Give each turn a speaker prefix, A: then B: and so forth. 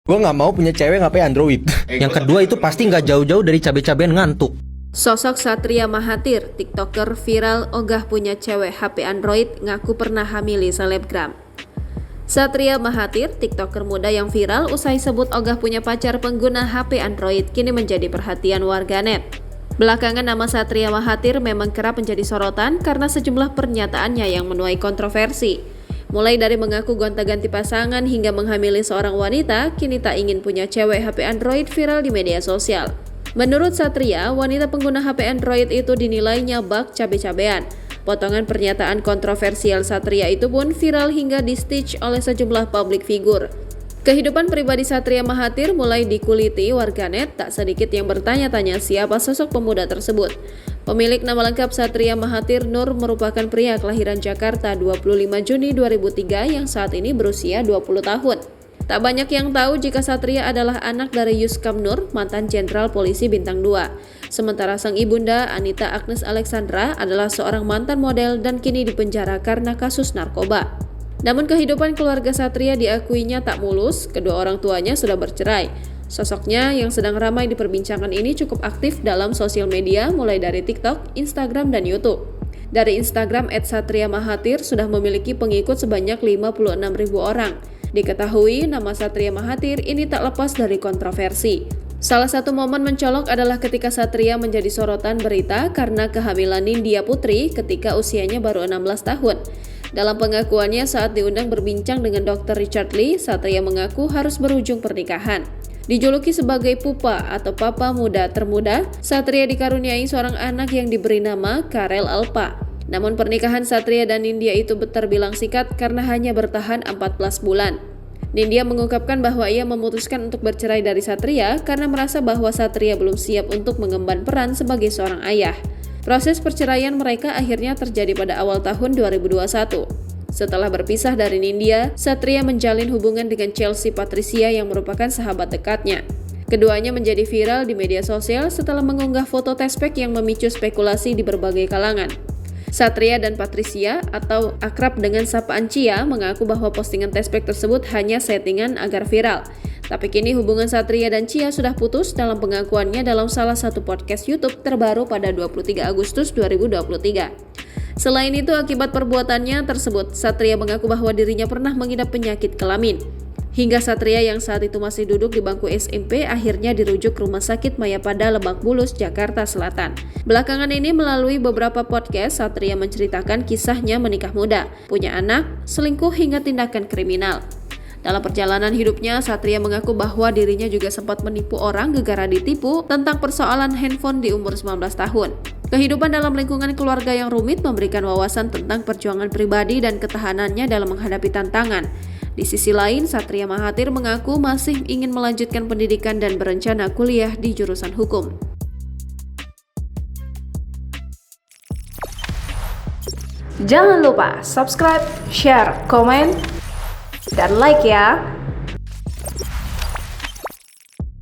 A: Gue nggak mau punya cewek HP Android. Yang kedua itu pasti nggak jauh-jauh dari cabe-cabean ngantuk.
B: Sosok Satria Mahathir, TikToker viral ogah punya cewek HP Android, ngaku pernah hamili selebgram. Satria Mahathir, TikToker muda yang viral usai sebut ogah punya pacar pengguna HP Android, kini menjadi perhatian warganet. Belakangan nama Satria Mahathir memang kerap menjadi sorotan karena sejumlah pernyataannya yang menuai kontroversi. Mulai dari mengaku gonta-ganti pasangan hingga menghamili seorang wanita, kini tak ingin punya cewek HP Android viral di media sosial. Menurut Satria, wanita pengguna HP Android itu dinilainya bak cabe-cabean. Potongan pernyataan kontroversial Satria itu pun viral hingga di-stitch oleh sejumlah publik figur. Kehidupan pribadi Satria Mahathir mulai dikuliti warganet, tak sedikit yang bertanya-tanya siapa sosok pemuda tersebut. Pemilik nama lengkap Satria Mahathir Nur merupakan pria kelahiran Jakarta 25 Juni 2003 yang saat ini berusia 20 tahun. Tak banyak yang tahu jika Satria adalah anak dari Yuskam Nur, mantan Jenderal Polisi Bintang 2. Sementara sang ibunda, Anita Agnes Alexandra, adalah seorang mantan model dan kini dipenjara karena kasus narkoba. Namun kehidupan keluarga Satria diakuinya tak mulus, kedua orang tuanya sudah bercerai. Sosoknya yang sedang ramai diperbincangkan ini cukup aktif dalam sosial media mulai dari TikTok, Instagram, dan YouTube. Dari Instagram @Satria Mahathir sudah memiliki pengikut sebanyak 56.000 orang. Diketahui nama Satria Mahathir ini tak lepas dari kontroversi. Salah satu momen mencolok adalah ketika Satria menjadi sorotan berita karena kehamilan Nindya Putri ketika usianya baru 16 tahun. Dalam pengakuannya saat diundang berbincang dengan Dr. Richard Lee, Satria mengaku harus berujung pernikahan. Dijuluki sebagai pupa atau papa muda termuda, Satria dikaruniai seorang anak yang diberi nama Karel Alpa. Namun pernikahan Satria dan Nindya itu terbilang singkat karena hanya bertahan 14 bulan. Nindya mengungkapkan bahwa ia memutuskan untuk bercerai dari Satria karena merasa bahwa Satria belum siap untuk mengemban peran sebagai seorang ayah. Proses perceraian mereka akhirnya terjadi pada awal tahun 2021. Setelah berpisah dari Nindya, Satria menjalin hubungan dengan Chelsea Patricia yang merupakan sahabat dekatnya. Keduanya menjadi viral di media sosial setelah mengunggah foto tespek yang memicu spekulasi di berbagai kalangan. Satria dan Patricia atau akrab dengan sapaan Cia mengaku bahwa postingan tespek tersebut hanya settingan agar viral. Tapi kini hubungan Satria dan Cia sudah putus dalam pengakuannya dalam salah satu podcast YouTube terbaru pada 23 Agustus 2023. Selain itu, akibat perbuatannya tersebut, Satria mengaku bahwa dirinya pernah mengidap penyakit kelamin. Hingga Satria yang saat itu masih duduk di bangku SMP akhirnya dirujuk ke Rumah Sakit Mayapada Lebak Bulus, Jakarta Selatan. Belakangan ini melalui beberapa podcast, Satria menceritakan kisahnya menikah muda, punya anak, selingkuh hingga tindakan kriminal. Dalam perjalanan hidupnya, Satria mengaku bahwa dirinya juga sempat menipu orang gara-gara ditipu tentang persoalan handphone di umur 19 tahun. Kehidupan dalam lingkungan keluarga yang rumit memberikan wawasan tentang perjuangan pribadi dan ketahanannya dalam menghadapi tantangan. Di sisi lain, Satria Mahathir mengaku masih ingin melanjutkan pendidikan dan berencana kuliah di jurusan hukum.
C: Jangan lupa subscribe, share, komen, dan like ya!